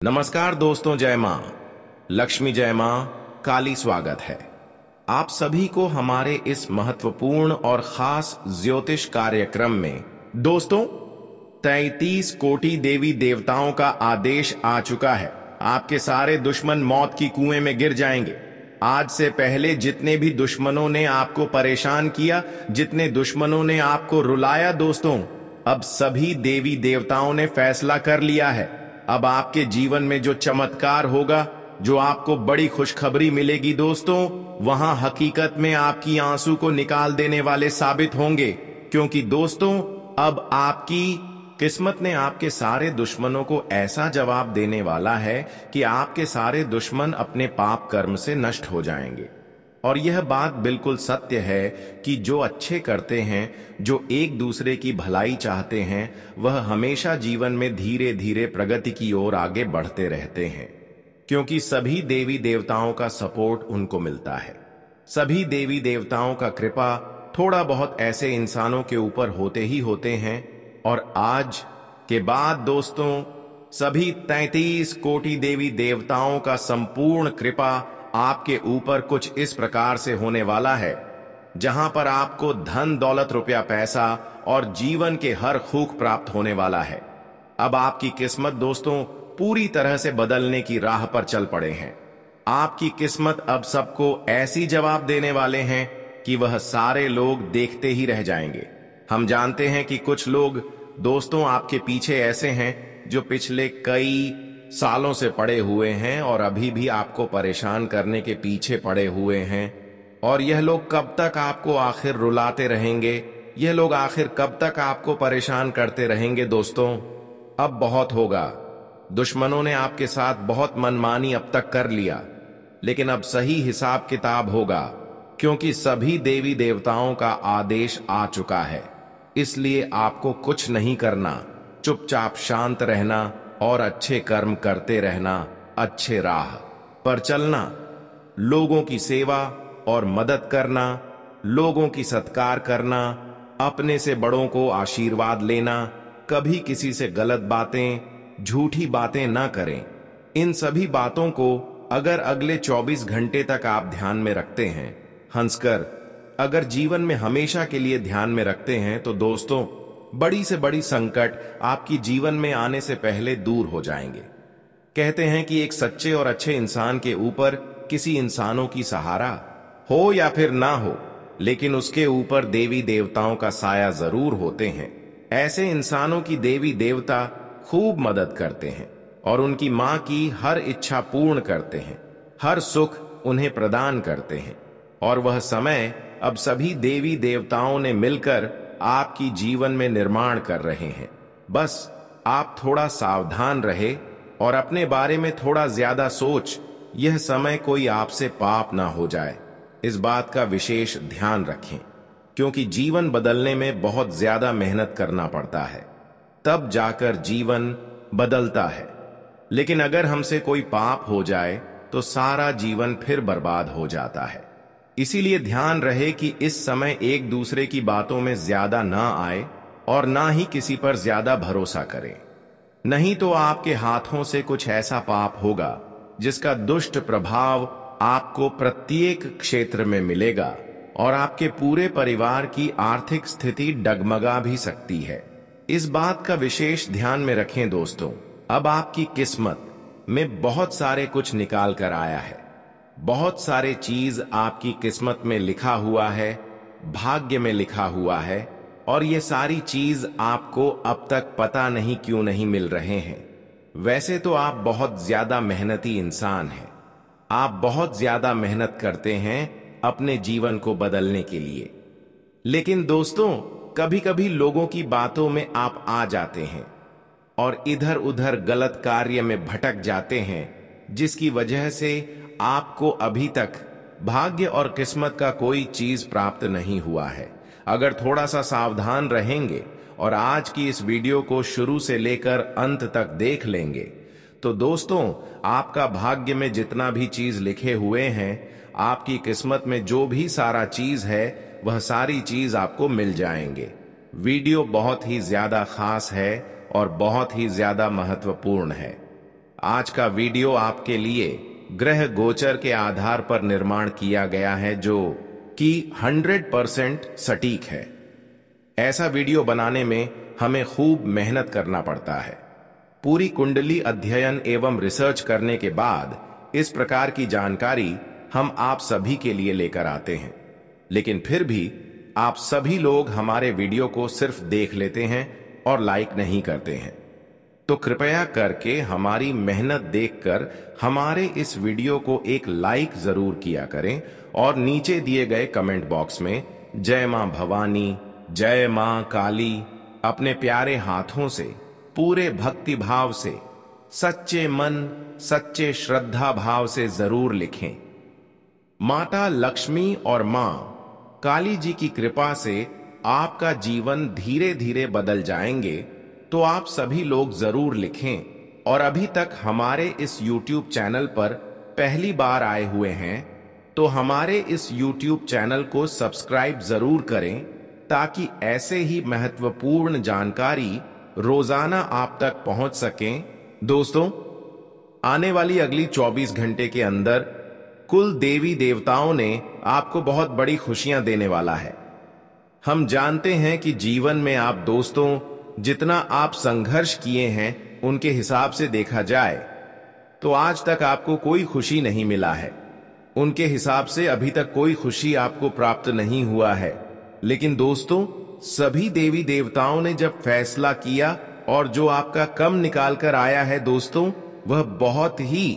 नमस्कार दोस्तों, जय मां लक्ष्मी, जय मां काली। स्वागत है आप सभी को हमारे इस महत्वपूर्ण और खास ज्योतिष कार्यक्रम में। दोस्तों, 33 कोटि देवी देवताओं का आदेश आ चुका है। आपके सारे दुश्मन मौत की कुएं में गिर जाएंगे। आज से पहले जितने भी दुश्मनों ने आपको परेशान किया, जितने दुश्मनों ने आपको रुलाया, दोस्तों, अब सभी देवी देवताओं ने फैसला कर लिया है। अब आपके जीवन में जो चमत्कार होगा, जो आपको बड़ी खुशखबरी मिलेगी दोस्तों, वहां हकीकत में आपकी आंसू को निकाल देने वाले साबित होंगे। क्योंकि दोस्तों, अब आपकी किस्मत ने आपके सारे दुश्मनों को ऐसा जवाब देने वाला है कि आपके सारे दुश्मन अपने पाप कर्म से नष्ट हो जाएंगे। और यह बात बिल्कुल सत्य है कि जो अच्छे करते हैं, जो एक दूसरे की भलाई चाहते हैं, वह हमेशा जीवन में धीरे धीरे प्रगति की ओर आगे बढ़ते रहते हैं। क्योंकि सभी देवी देवताओं का सपोर्ट उनको मिलता है। सभी देवी देवताओं का कृपा थोड़ा बहुत ऐसे इंसानों के ऊपर होते ही होते हैं। और आज के बाद दोस्तों, सभी 33 कोटि देवी देवताओं का संपूर्ण कृपा आपके ऊपर कुछ इस प्रकार से होने वाला है, जहां पर आपको धन दौलत रुपया पैसा और जीवन के हर खूक प्राप्त होने वाला है। अब आपकी किस्मत दोस्तों पूरी तरह से बदलने की राह पर चल पड़े हैं। आपकी किस्मत अब सबको ऐसी जवाब देने वाले हैं कि वह सारे लोग देखते ही रह जाएंगे। हम जानते हैं कि कुछ लोग दोस्तों आपके पीछे ऐसे हैं जो पिछले कई सालों से पड़े हुए हैं और अभी भी आपको परेशान करने के पीछे पड़े हुए हैं। और यह लोग कब तक आपको आखिर रुलाते रहेंगे? यह लोग आखिर कब तक आपको परेशान करते रहेंगे? दोस्तों, अब बहुत होगा। दुश्मनों ने आपके साथ बहुत मनमानी अब तक कर लिया, लेकिन अब सही हिसाब किताब होगा। क्योंकि सभी देवी देवताओं का आदेश आ चुका है। इसलिए आपको कुछ नहीं करना, चुपचाप शांत रहना और अच्छे कर्म करते रहना, अच्छे राह पर चलना, लोगों की सेवा और मदद करना, लोगों की सत्कार करना, अपने से बड़ों को आशीर्वाद लेना, कभी किसी से गलत बातें, झूठी बातें ना करें। इन सभी बातों को अगर अगले 24 घंटे तक आप ध्यान में रखते हैं, हंसकर अगर जीवन में हमेशा के लिए ध्यान में रखते हैं, तो दोस्तों बड़ी से बड़ी संकट आपकी जीवन में आने से पहले दूर हो जाएंगे। कहते हैं कि एक सच्चे और अच्छे इंसान के ऊपर किसी इंसानों की सहारा हो या फिर ना हो, लेकिन उसके ऊपर देवी देवताओं का साया जरूर होते हैं। ऐसे इंसानों की देवी देवता खूब मदद करते हैं और उनकी मां की हर इच्छा पूर्ण करते हैं, हर सुख उन्हें प्रदान करते हैं। और वह समय अब सभी देवी देवताओं ने मिलकर आपकी जीवन में निर्माण कर रहे हैं। बस आप थोड़ा सावधान रहे और अपने बारे में थोड़ा ज्यादा सोच, यह समय कोई आपसे पाप ना हो जाए, इस बात का विशेष ध्यान रखें। क्योंकि जीवन बदलने में बहुत ज्यादा मेहनत करना पड़ता है, तब जाकर जीवन बदलता है। लेकिन अगर हमसे कोई पाप हो जाए तो सारा जीवन फिर बर्बाद हो जाता है। इसीलिए ध्यान रहे कि इस समय एक दूसरे की बातों में ज्यादा ना आए और ना ही किसी पर ज्यादा भरोसा करें। नहीं तो आपके हाथों से कुछ ऐसा पाप होगा जिसका दुष्ट प्रभाव आपको प्रत्येक क्षेत्र में मिलेगा और आपके पूरे परिवार की आर्थिक स्थिति डगमगा भी सकती है। इस बात का विशेष ध्यान में रखें दोस्तों। अब आपकी किस्मत में बहुत सारे कुछ निकाल कर आया है। बहुत सारे चीज आपकी किस्मत में लिखा हुआ है, भाग्य में लिखा हुआ है, और ये सारी चीज आपको अब तक पता नहीं क्यों नहीं मिल रहे हैं। वैसे तो आप बहुत ज्यादा मेहनती इंसान हैं। आप बहुत ज्यादा मेहनत करते हैं अपने जीवन को बदलने के लिए। लेकिन दोस्तों, कभी कभी लोगों की बातों में आप आ जाते हैं और इधर उधर गलत कार्य में भटक जाते हैं, जिसकी वजह से आपको अभी तक भाग्य और किस्मत का कोई चीज प्राप्त नहीं हुआ है। अगर थोड़ा सा सावधान रहेंगे और आज की इस वीडियो को शुरू से लेकर अंत तक देख लेंगे, तो दोस्तों आपका भाग्य में जितना भी चीज लिखे हुए हैं, आपकी किस्मत में जो भी सारा चीज है, वह सारी चीज आपको मिल जाएंगे। वीडियो बहुत ही ज्यादा खास है और बहुत ही ज्यादा महत्वपूर्ण है। आज का वीडियो आपके लिए ग्रह गोचर के आधार पर निर्माण किया गया है, जो कि 100% सटीक है। ऐसा वीडियो बनाने में हमें खूब मेहनत करना पड़ता है। पूरी कुंडली अध्ययन एवं रिसर्च करने के बाद इस प्रकार की जानकारी हम आप सभी के लिए लेकर आते हैं, लेकिन फिर भी आप सभी लोग हमारे वीडियो को सिर्फ देख लेते हैं और लाइक नहीं करते हैं। तो कृपया करके हमारी मेहनत देखकर हमारे इस वीडियो को एक लाइक जरूर किया करें और नीचे दिए गए कमेंट बॉक्स में जय मां भवानी, जय मां काली अपने प्यारे हाथों से पूरे भक्ति भाव से, सच्चे मन, सच्चे श्रद्धा भाव से जरूर लिखें। माता लक्ष्मी और मां काली जी की कृपा से आपका जीवन धीरे धीरे बदल जाएंगे। तो आप सभी लोग जरूर लिखें और अभी तक हमारे इस YouTube चैनल पर पहली बार आए हुए हैं तो हमारे इस YouTube चैनल को सब्सक्राइब जरूर करें, ताकि ऐसे ही महत्वपूर्ण जानकारी रोजाना आप तक पहुंच सकें। दोस्तों, आने वाली अगली 24 घंटे के अंदर कुल देवी देवताओं ने आपको बहुत बड़ी खुशियां देने वाला है। हम जानते हैं कि जीवन में आप दोस्तों जितना आप संघर्ष किए हैं उनके हिसाब से देखा जाए तो आज तक आपको कोई खुशी नहीं मिला है। उनके हिसाब से अभी तक कोई खुशी आपको प्राप्त नहीं हुआ है। लेकिन दोस्तों, सभी देवी देवताओं ने जब फैसला किया और जो आपका कम निकाल कर आया है दोस्तों, वह बहुत ही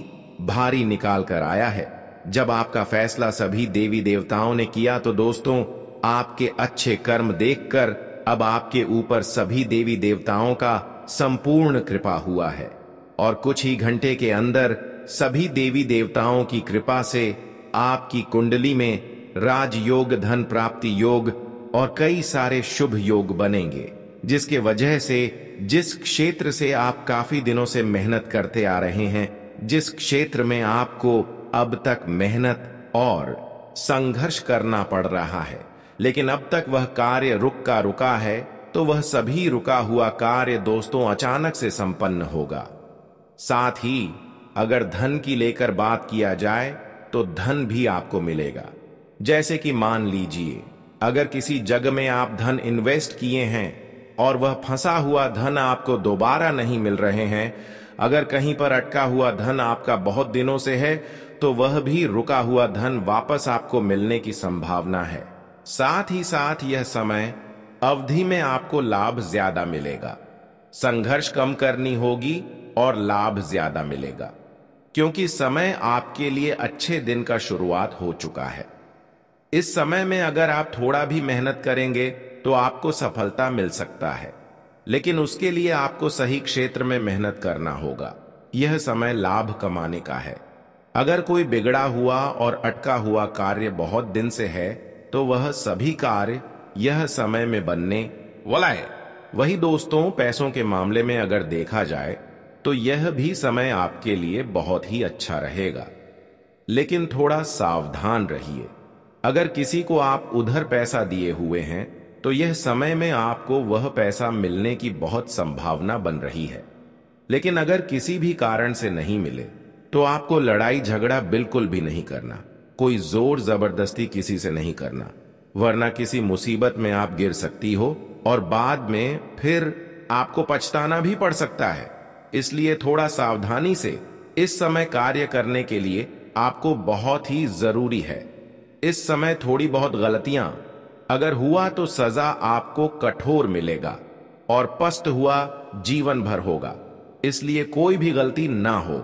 भारी निकाल कर आया है। जब आपका फैसला सभी देवी देवताओं ने किया तो दोस्तों, आपके अच्छे कर्म देखकर अब आपके ऊपर सभी देवी देवताओं का संपूर्ण कृपा हुआ है और कुछ ही घंटे के अंदर सभी देवी देवताओं की कृपा से आपकी कुंडली में राजयोग, धन प्राप्ति योग और कई सारे शुभ योग बनेंगे, जिसके वजह से जिस क्षेत्र से आप काफी दिनों से मेहनत करते आ रहे हैं, जिस क्षेत्र में आपको अब तक मेहनत और संघर्ष करना पड़ रहा है, लेकिन अब तक वह कार्य रुका है, तो वह सभी रुका हुआ कार्य दोस्तों अचानक से संपन्न होगा। साथ ही अगर धन की लेकर बात किया जाए तो धन भी आपको मिलेगा। जैसे कि मान लीजिए, अगर किसी जगह में आप धन इन्वेस्ट किए हैं और वह फंसा हुआ धन आपको दोबारा नहीं मिल रहे हैं, अगर कहीं पर अटका हुआ धन आपका बहुत दिनों से है, तो वह भी रुका हुआ धन वापस आपको मिलने की संभावना है। साथ ही साथ यह समय अवधि में आपको लाभ ज्यादा मिलेगा। संघर्ष कम करनी होगी और लाभ ज्यादा मिलेगा, क्योंकि समय आपके लिए अच्छे दिन का शुरुआत हो चुका है। इस समय में अगर आप थोड़ा भी मेहनत करेंगे तो आपको सफलता मिल सकता है, लेकिन उसके लिए आपको सही क्षेत्र में मेहनत करना होगा। यह समय लाभ कमाने का है। अगर कोई बिगड़ा हुआ और अटका हुआ कार्य बहुत दिन से है, तो वह सभी कार्य यह समय में बनने वाला है। वही दोस्तों, पैसों के मामले में अगर देखा जाए तो यह भी समय आपके लिए बहुत ही अच्छा रहेगा, लेकिन थोड़ा सावधान रहिए। अगर किसी को आप उधर पैसा दिए हुए हैं तो यह समय में आपको वह पैसा मिलने की बहुत संभावना बन रही है, लेकिन अगर किसी भी कारण से नहीं मिले तो आपको लड़ाई झगड़ा बिल्कुल भी नहीं करना। कोई जोर जबरदस्ती किसी से नहीं करना, वरना किसी मुसीबत में आप गिर सकती हो और बाद में फिर आपको पछताना भी पड़ सकता है। इसलिए थोड़ा सावधानी से इस समय कार्य करने के लिए आपको बहुत ही जरूरी है। इस समय थोड़ी बहुत गलतियां अगर हुआ तो सजा आपको कठोर मिलेगा और पस्त हुआ जीवन भर होगा। इसलिए कोई भी गलती ना हो,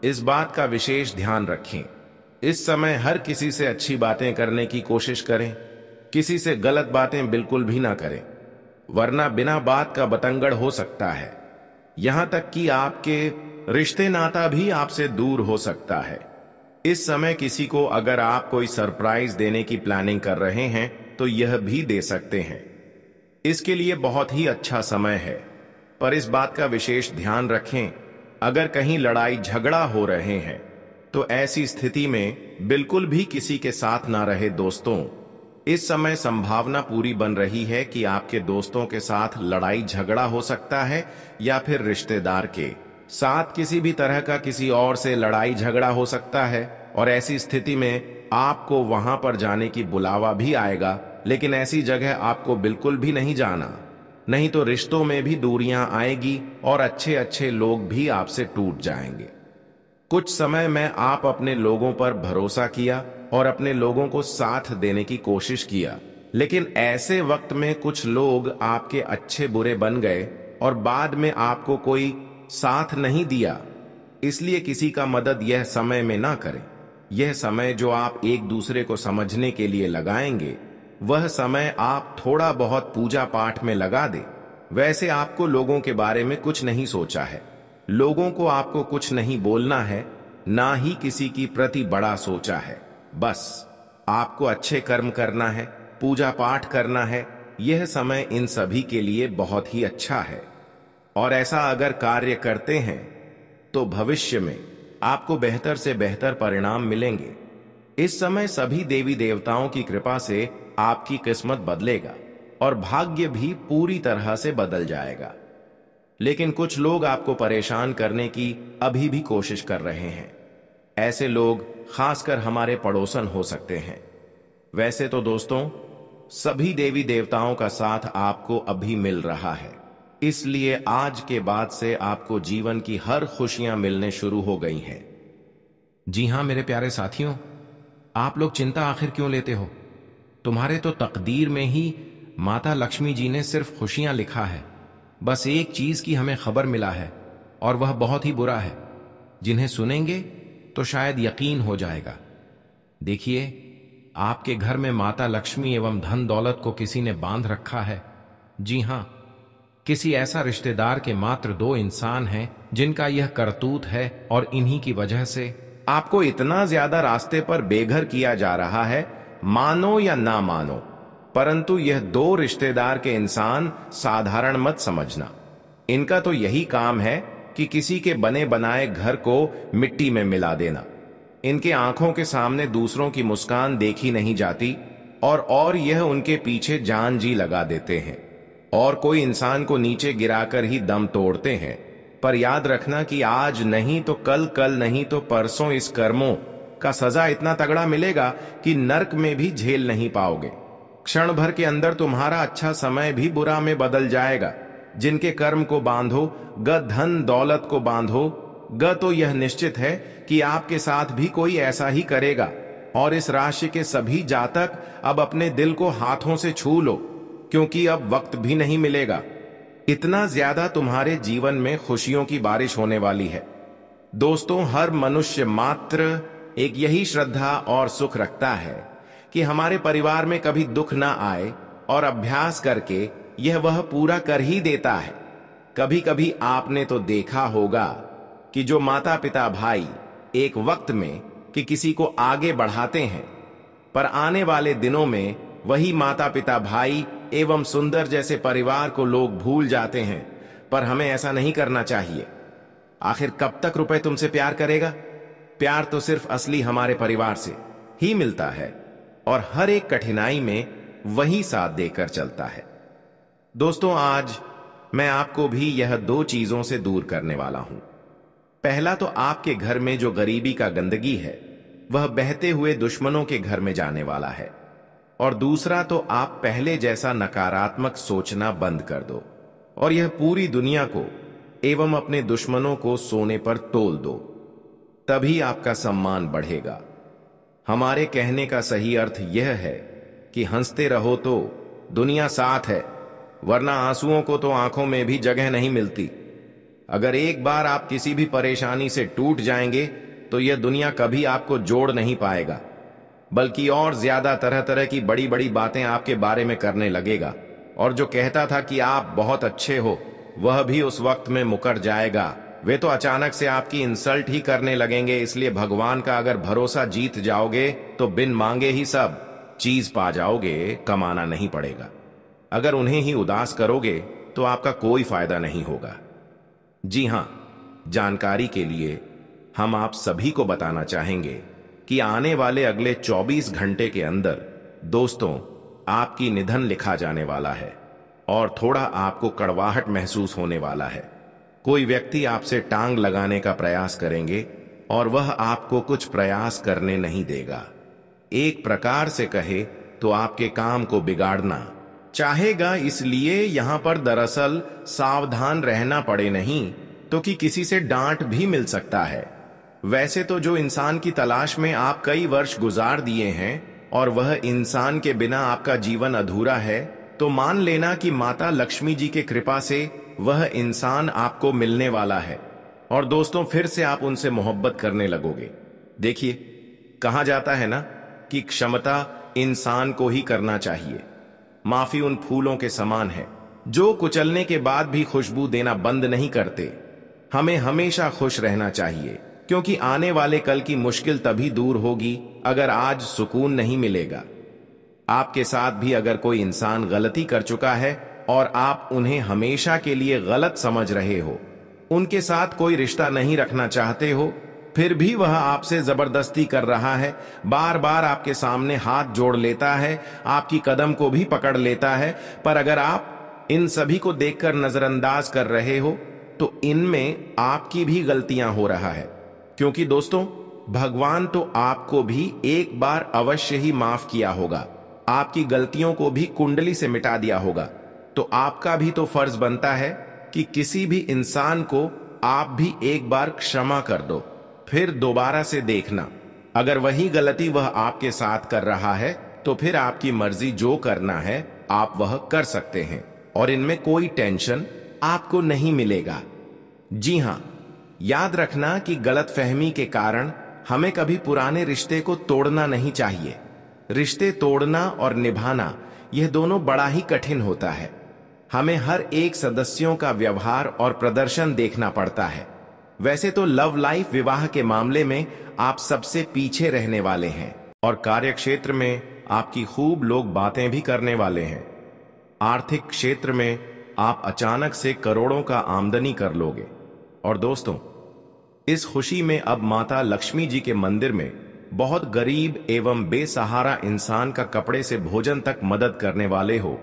इस बात का विशेष ध्यान रखें। इस समय हर किसी से अच्छी बातें करने की कोशिश करें, किसी से गलत बातें बिल्कुल भी ना करें, वरना बिना बात का बतंगड़ हो सकता है। यहां तक कि आपके रिश्ते नाता भी आपसे दूर हो सकता है। इस समय किसी को अगर आप कोई सरप्राइज देने की प्लानिंग कर रहे हैं तो यह भी दे सकते हैं। इसके लिए बहुत ही अच्छा समय है, पर इस बात का विशेष ध्यान रखें, अगर कहीं लड़ाई झगड़ा हो रहे हैं तो ऐसी स्थिति में बिल्कुल भी किसी के साथ ना रहे दोस्तों। इस समय संभावना पूरी बन रही है कि आपके दोस्तों के साथ लड़ाई झगड़ा हो सकता है या फिर रिश्तेदार के। साथ किसी भी तरह का किसी और से लड़ाई झगड़ा हो सकता है और ऐसी स्थिति में आपको वहां पर जाने की बुलावा भी आएगा, लेकिन ऐसी जगह आपको बिल्कुल भी नहीं जाना, नहीं तो रिश्तों में भी दूरियां आएगी और अच्छे अच्छे लोग भी आपसे टूट जाएंगे। कुछ समय में आप अपने लोगों पर भरोसा किया और अपने लोगों को साथ देने की कोशिश किया, लेकिन ऐसे वक्त में कुछ लोग आपके अच्छे बुरे बन गए और बाद में आपको कोई साथ नहीं दिया। इसलिए किसी का मदद यह समय में ना करें। यह समय जो आप एक दूसरे को समझने के लिए लगाएंगे, वह समय आप थोड़ा बहुत पूजा पाठ में लगा दे। वैसे आपको लोगों के बारे में कुछ नहीं सोचा है, लोगों को आपको कुछ नहीं बोलना है, ना ही किसी की प्रति बड़ा सोचा है। बस आपको अच्छे कर्म करना है, पूजा पाठ करना है। यह समय इन सभी के लिए बहुत ही अच्छा है और ऐसा अगर कार्य करते हैं तो भविष्य में आपको बेहतर से बेहतर परिणाम मिलेंगे। इस समय सभी देवी देवताओं की कृपा से आपकी किस्मत बदलेगा और भाग्य भी पूरी तरह से बदल जाएगा। लेकिन कुछ लोग आपको परेशान करने की अभी भी कोशिश कर रहे हैं। ऐसे लोग खासकर हमारे पड़ोसन हो सकते हैं। वैसे तो दोस्तों, सभी देवी देवताओं का साथ आपको अभी मिल रहा है, इसलिए आज के बाद से आपको जीवन की हर खुशियां मिलने शुरू हो गई हैं। जी हां मेरे प्यारे साथियों, आप लोग चिंता आखिर क्यों लेते हो? तुम्हारे तो तकदीर में ही माता लक्ष्मी जी ने सिर्फ खुशियां लिखा है। बस एक चीज की हमें खबर मिला है और वह बहुत ही बुरा है। जिन्हें सुनेंगे तो शायद यकीन हो जाएगा। देखिए, आपके घर में माता लक्ष्मी एवं धन दौलत को किसी ने बांध रखा है। जी हां, किसी ऐसा रिश्तेदार के मात्र 2 इंसान हैं जिनका यह करतूत है और इन्हीं की वजह से आपको इतना ज्यादा रास्ते पर बेघर किया जा रहा है। मानो या ना मानो, परंतु यह 2 रिश्तेदार के इंसान साधारण मत समझना। इनका तो यही काम है कि किसी के बने बनाए घर को मिट्टी में मिला देना। इनके आंखों के सामने दूसरों की मुस्कान देखी नहीं जाती और यह उनके पीछे जान जी लगा देते हैं और कोई इंसान को नीचे गिराकर ही दम तोड़ते हैं। पर याद रखना कि आज नहीं तो कल, कल नहीं तो परसों इस कर्मों का सजा इतना तगड़ा मिलेगा कि नरक में भी झेल नहीं पाओगे। क्षण भर के अंदर तुम्हारा अच्छा समय भी बुरा में बदल जाएगा। जिनके कर्म को बांधो ग धन दौलत को बांधो ग, तो यह निश्चित है कि आपके साथ भी कोई ऐसा ही करेगा। और इस राशि के सभी जातक अब अपने दिल को हाथों से छू लो, क्योंकि अब वक्त भी नहीं मिलेगा। इतना ज्यादा तुम्हारे जीवन में खुशियों की बारिश होने वाली है। दोस्तों, हर मनुष्य मात्र एक यही श्रद्धा और सुख रखता है कि हमारे परिवार में कभी दुख ना आए, और अभ्यास करके यह वह पूरा कर ही देता है। कभी कभी आपने तो देखा होगा कि जो माता पिता भाई एक वक्त में कि किसी को आगे बढ़ाते हैं, पर आने वाले दिनों में वही माता पिता भाई एवं सुंदर जैसे परिवार को लोग भूल जाते हैं। पर हमें ऐसा नहीं करना चाहिए। आखिर कब तक रुपए तुमसे प्यार करेगा? प्यार तो सिर्फ असली हमारे परिवार से ही मिलता है और हर एक कठिनाई में वही साथ देकर चलता है। दोस्तों, आज मैं आपको भी यह 2 चीजों से दूर करने वाला हूं। पहला तो आपके घर में जो गरीबी का गंदगी है, वह बहते हुए दुश्मनों के घर में जाने वाला है। और दूसरा तो आप पहले जैसा नकारात्मक सोचना बंद कर दो और यह पूरी दुनिया को एवं अपने दुश्मनों को सोने पर तोल दो। तभी आपका सम्मान बढ़ेगा। हमारे कहने का सही अर्थ यह है कि हंसते रहो तो दुनिया साथ है, वरना आंसुओं को तो आंखों में भी जगह नहीं मिलती। अगर एक बार आप किसी भी परेशानी से टूट जाएंगे तो यह दुनिया कभी आपको जोड़ नहीं पाएगा, बल्कि और ज्यादा तरह तरह की बड़ी बड़ी बातें आपके बारे में करने लगेगा। और जो कहता था कि आप बहुत अच्छे हो, वह भी उस वक्त में मुकर जाएगा। वे तो अचानक से आपकी इंसल्ट ही करने लगेंगे। इसलिए भगवान का अगर भरोसा जीत जाओगे तो बिन मांगे ही सब चीज पा जाओगे, कमाना नहीं पड़ेगा। अगर उन्हें ही उदास करोगे तो आपका कोई फायदा नहीं होगा। जी हां, जानकारी के लिए हम आप सभी को बताना चाहेंगे कि आने वाले अगले 24 घंटे के अंदर दोस्तों आपकी निधन लिखा जाने वाला है और थोड़ा आपको कड़वाहट महसूस होने वाला है। कोई व्यक्ति आपसे टांग लगाने का प्रयास करेंगे और वह आपको कुछ प्रयास करने नहीं देगा। एक प्रकार से कहे तो आपके काम को बिगाड़ना चाहेगा। इसलिए यहां पर दरअसल सावधान रहना पड़े नहीं तो कि किसी से डांट भी मिल सकता है। वैसे तो जो इंसान की तलाश में आप कई वर्ष गुजार दिए हैं और वह इंसान के बिना आपका जीवन अधूरा है, तो मान लेना कि माता लक्ष्मी जी के कृपा से वह इंसान आपको मिलने वाला है और दोस्तों फिर से आप उनसे मोहब्बत करने लगोगे। देखिए, कहा जाता है ना कि क्षमता इंसान को ही करना चाहिए। माफी उन फूलों के समान है जो कुचलने के बाद भी खुशबू देना बंद नहीं करते। हमें हमेशा खुश रहना चाहिए, क्योंकि आने वाले कल की मुश्किल तभी दूर होगी अगर आज सुकून नहीं मिलेगा। आपके साथ भी अगर कोई इंसान गलती कर चुका है और आप उन्हें हमेशा के लिए गलत समझ रहे हो, उनके साथ कोई रिश्ता नहीं रखना चाहते हो, फिर भी वह आपसे जबरदस्ती कर रहा है, बार बार आपके सामने हाथ जोड़ लेता है, आपकी कदम को भी पकड़ लेता है, पर अगर आप इन सभी को देखकर नजरअंदाज कर रहे हो तो इनमें आपकी भी गलतियां हो रहा है। क्योंकि दोस्तों, भगवान तो आपको भी एक बार अवश्य ही माफ किया होगा, आपकी गलतियों को भी कुंडली से मिटा दिया होगा। तो आपका भी तो फर्ज बनता है कि किसी भी इंसान को आप भी एक बार क्षमा कर दो, फिर दोबारा से देखना। अगर वही गलती वह आपके साथ कर रहा है तो फिर आपकी मर्जी, जो करना है आप वह कर सकते हैं और इनमें कोई टेंशन आपको नहीं मिलेगा। जी हां, याद रखना कि गलतफहमी के कारण हमें कभी पुराने रिश्ते को तोड़ना नहीं चाहिए। रिश्ते तोड़ना और निभाना यह दोनों बड़ा ही कठिन होता है। हमें हर एक सदस्यों का व्यवहार और प्रदर्शन देखना पड़ता है। वैसे तो लव लाइफ, विवाह के मामले में आप सबसे पीछे रहने वाले हैं और कार्यक्षेत्र में आपकी खूब लोग बातें भी करने वाले हैं। आर्थिक क्षेत्र में आप अचानक से करोड़ों का आमदनी कर लोगे। और दोस्तों, इस खुशी में अब माता लक्ष्मी जी के मंदिर में बहुत गरीब एवं बेसहारा इंसान का कपड़े से भोजन तक मदद करने वाले हो,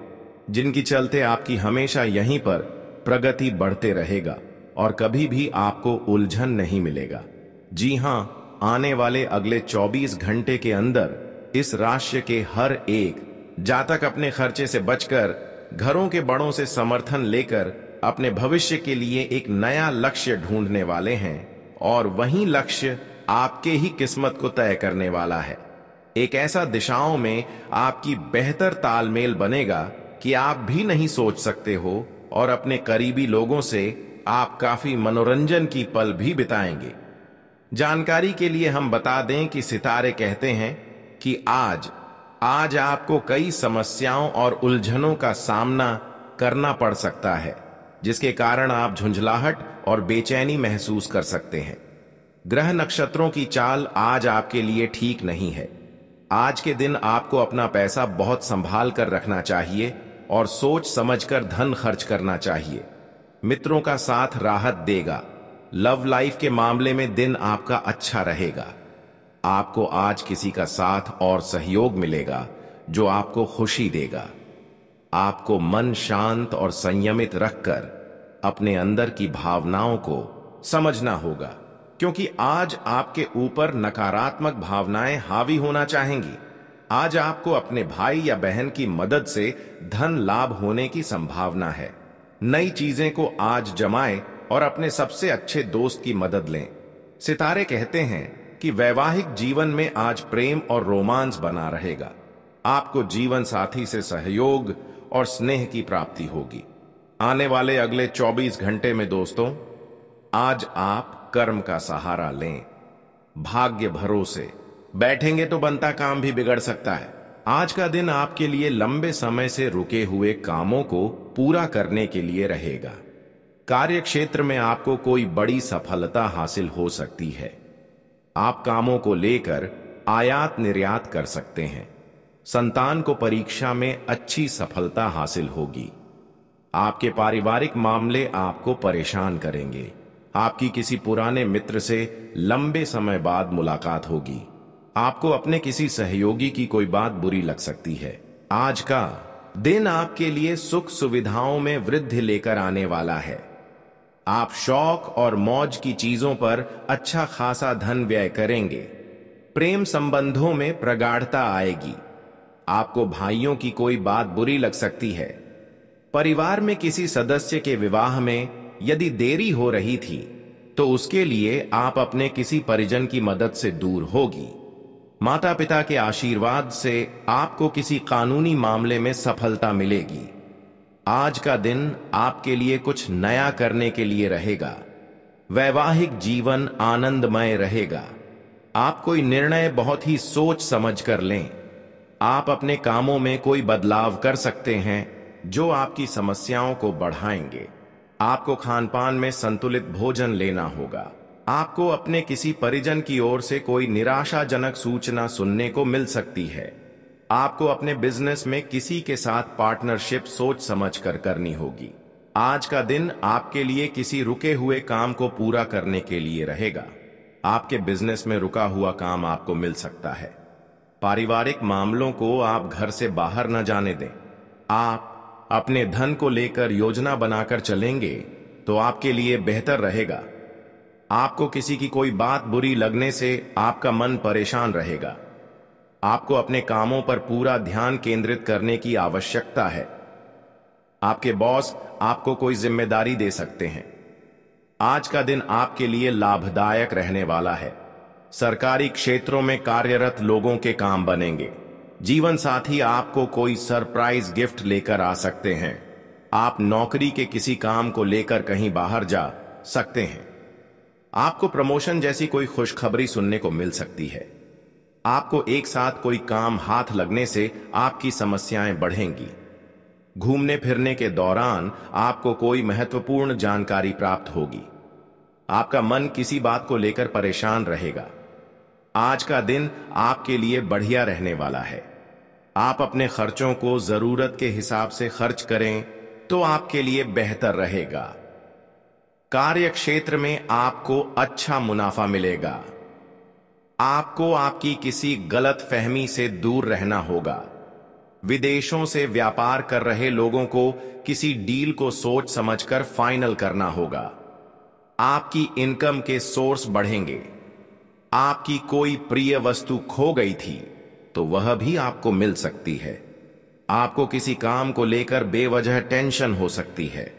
जिनकी चलते आपकी हमेशा यहीं पर प्रगति बढ़ते रहेगा और कभी भी आपको उलझन नहीं मिलेगा। जी हां, आने वाले अगले 24 घंटे के अंदर इस राशि के हर एक जातक अपने खर्चे से बचकर, घरों के बड़ों से समर्थन लेकर अपने भविष्य के लिए एक नया लक्ष्य ढूंढने वाले हैं और वही लक्ष्य आपके ही किस्मत को तय करने वाला है। एक ऐसा दिशाओं में आपकी बेहतर तालमेल बनेगा कि आप भी नहीं सोच सकते हो और अपने करीबी लोगों से आप काफी मनोरंजन की पल भी बिताएंगे। जानकारी के लिए हम बता दें कि सितारे कहते हैं कि आज आपको कई समस्याओं और उलझनों का सामना करना पड़ सकता है, जिसके कारण आप झुंझलाहट और बेचैनी महसूस कर सकते हैं। ग्रह नक्षत्रों की चाल आज आपके लिए ठीक नहीं है। आज के दिन आपको अपना पैसा बहुत संभाल कर रखना चाहिए और सोच समझकर धन खर्च करना चाहिए। मित्रों का साथ राहत देगा। लव लाइफ के मामले में दिन आपका अच्छा रहेगा। आपको आज किसी का साथ और सहयोग मिलेगा जो आपको खुशी देगा। आपको मन शांत और संयमित रखकर अपने अंदर की भावनाओं को समझना होगा, क्योंकि आज आपके ऊपर नकारात्मक भावनाएं हावी होना चाहेंगी। आज आपको अपने भाई या बहन की मदद से धन लाभ होने की संभावना है। नई चीजें को आज जमाएं और अपने सबसे अच्छे दोस्त की मदद लें। सितारे कहते हैं कि वैवाहिक जीवन में आज प्रेम और रोमांस बना रहेगा। आपको जीवन साथी से सहयोग और स्नेह की प्राप्ति होगी। आने वाले अगले 24 घंटे में दोस्तों, आज आप कर्म का सहारा लें। भाग्य भरोसे बैठेंगे तो बनता काम भी बिगड़ सकता है। आज का दिन आपके लिए लंबे समय से रुके हुए कामों को पूरा करने के लिए रहेगा। कार्य क्षेत्र में आपको कोई बड़ी सफलता हासिल हो सकती है। आप कामों को लेकर आयात निर्यात कर सकते हैं। संतान को परीक्षा में अच्छी सफलता हासिल होगी। आपके पारिवारिक मामले आपको परेशान करेंगे। आपकी किसी पुराने मित्र से लंबे समय बाद मुलाकात होगी। आपको अपने किसी सहयोगी की कोई बात बुरी लग सकती है। आज का दिन आपके लिए सुख सुविधाओं में वृद्धि लेकर आने वाला है। आप शौक और मौज की चीजों पर अच्छा खासा धन व्यय करेंगे। प्रेम संबंधों में प्रगाढ़ता आएगी। आपको भाइयों की कोई बात बुरी लग सकती है। परिवार में किसी सदस्य के विवाह में यदि देरी हो रही थी तो उसके लिए आप अपने किसी परिजन की मदद से दूर होगी। माता पिता के आशीर्वाद से आपको किसी कानूनी मामले में सफलता मिलेगी। आज का दिन आपके लिए कुछ नया करने के लिए रहेगा। वैवाहिक जीवन आनंदमय रहेगा। आप कोई निर्णय बहुत ही सोच समझ कर लें। आप अपने कामों में कोई बदलाव कर सकते हैं जो आपकी समस्याओं को बढ़ाएंगे। आपको खानपान में संतुलित भोजन लेना होगा। आपको अपने किसी परिजन की ओर से कोई निराशाजनक सूचना सुनने को मिल सकती है। आपको अपने बिजनेस में किसी के साथ पार्टनरशिप सोच समझकर करनी होगी। आज का दिन आपके लिए किसी रुके हुए काम को पूरा करने के लिए रहेगा। आपके बिजनेस में रुका हुआ काम आपको मिल सकता है। पारिवारिक मामलों को आप घर से बाहर न जाने दें। आप अपने धन को लेकर योजना बनाकर चलेंगे तो आपके लिए बेहतर रहेगा। आपको किसी की कोई बात बुरी लगने से आपका मन परेशान रहेगा। आपको अपने कामों पर पूरा ध्यान केंद्रित करने की आवश्यकता है। आपके बॉस आपको कोई जिम्मेदारी दे सकते हैं। आज का दिन आपके लिए लाभदायक रहने वाला है। सरकारी क्षेत्रों में कार्यरत लोगों के काम बनेंगे। जीवन साथी आपको कोई सरप्राइज गिफ्ट लेकर आ सकते हैं। आप नौकरी के किसी काम को लेकर कहीं बाहर जा सकते हैं। आपको प्रमोशन जैसी कोई खुशखबरी सुनने को मिल सकती है। आपको एक साथ कोई काम हाथ लगने से आपकी समस्याएं बढ़ेंगी। घूमने फिरने के दौरान आपको कोई महत्वपूर्ण जानकारी प्राप्त होगी। आपका मन किसी बात को लेकर परेशान रहेगा। आज का दिन आपके लिए बढ़िया रहने वाला है। आप अपने खर्चों को जरूरत के हिसाब से खर्च करें तो आपके लिए बेहतर रहेगा। कार्य क्षेत्र में आपको अच्छा मुनाफा मिलेगा। आपको आपकी किसी गलत फहमी से दूर रहना होगा। विदेशों से व्यापार कर रहे लोगों को किसी डील को सोच समझकर फाइनल करना होगा। आपकी इनकम के सोर्स बढ़ेंगे। आपकी कोई प्रिय वस्तु खो गई थी तो वह भी आपको मिल सकती है। आपको किसी काम को लेकर बेवजह टेंशन हो सकती है।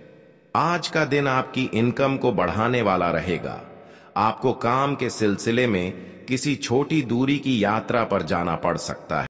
आज का दिन आपकी इनकम को बढ़ाने वाला रहेगा। आपको काम के सिलसिले में किसी छोटी दूरी की यात्रा पर जाना पड़ सकता है।